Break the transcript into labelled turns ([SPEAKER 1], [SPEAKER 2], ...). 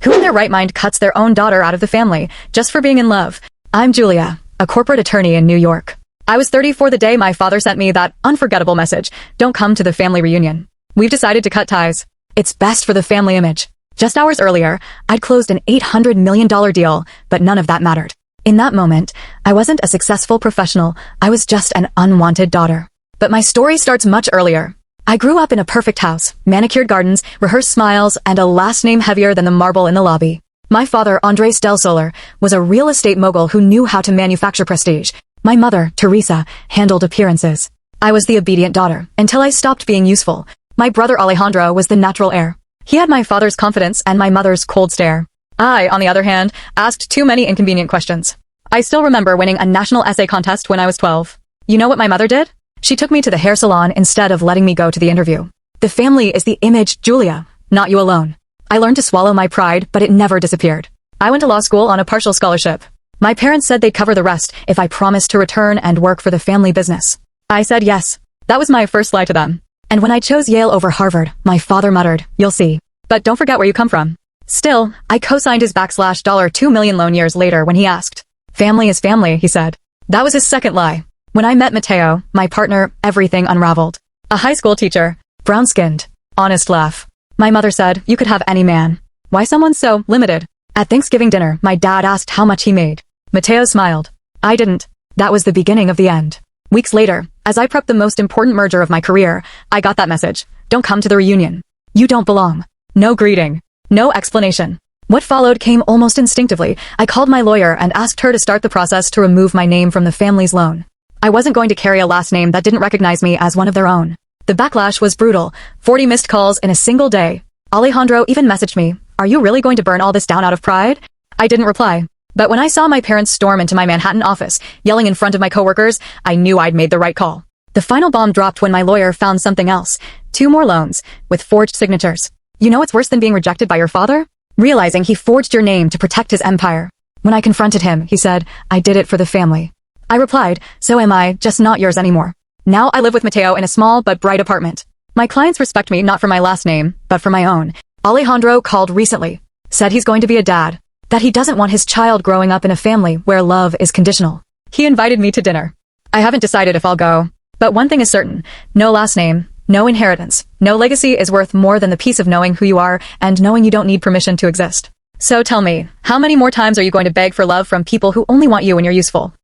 [SPEAKER 1] Who in their right mind cuts their own daughter out of the family, just for being in love? I'm Julia, a corporate attorney in New York. I was 34 the day my father sent me that unforgettable message, "Don't come to the family reunion. We've decided to cut ties. It's best for the family image." Just hours earlier, I'd closed an $800 million deal, but none of that mattered. In that moment, I wasn't a successful professional, I was just an unwanted daughter. But my story starts much earlier. I grew up in a perfect house, manicured gardens, rehearsed smiles, and a last name heavier than the marble in the lobby. My father, Andres Del Solar, was a real estate mogul who knew how to manufacture prestige. My mother, Teresa, handled appearances. I was the obedient daughter, until I stopped being useful. My brother Alejandro was the natural heir. He had my father's confidence and my mother's cold stare. I, on the other hand, asked too many inconvenient questions. I still remember winning a national essay contest when I was 12. You know what my mother did? She took me to the hair salon instead of letting me go to the interview. The family is the image, Julia, not you alone. I learned to swallow my pride, but it never disappeared. I went to law school on a partial scholarship. My parents said they'd cover the rest if I promised to return and work for the family business. I said yes. That was my first lie to them. And when I chose Yale over Harvard, my father muttered, "You'll see. But don't forget where you come from." Still, I co-signed his $2 million loan years later when he asked. "Family is family," he said. That was his second lie. When I met Mateo, my partner, everything unraveled. A high school teacher, brown-skinned, honest laugh. My mother said, "You could have any man. Why someone so limited?" At Thanksgiving dinner, my dad asked how much he made. Mateo smiled. I didn't. That was the beginning of the end. Weeks later, as I prepped the most important merger of my career, I got that message. "Don't come to the reunion. You don't belong." No greeting. No explanation. What followed came almost instinctively. I called my lawyer and asked her to start the process to remove my name from the family's loan. I wasn't going to carry a last name that didn't recognize me as one of their own. The backlash was brutal. 40 missed calls in a single day. Alejandro even messaged me, "Are you really going to burn all this down out of pride?" I didn't reply. But when I saw my parents storm into my Manhattan office, yelling in front of my coworkers, I knew I'd made the right call. The final bomb dropped when my lawyer found something else. 2 more loans, with forged signatures. You know what's worse than being rejected by your father? Realizing he forged your name to protect his empire. When I confronted him, he said, "I did it for the family." I replied, "So am I, just not yours anymore." Now I live with Mateo in a small but bright apartment. My clients respect me not for my last name, but for my own. Alejandro called recently. Said he's going to be a dad. That he doesn't want his child growing up in a family where love is conditional. He invited me to dinner. I haven't decided if I'll go. But one thing is certain, no last name, no inheritance, no legacy is worth more than the peace of knowing who you are and knowing you don't need permission to exist. So tell me, how many more times are you going to beg for love from people who only want you when you're useful?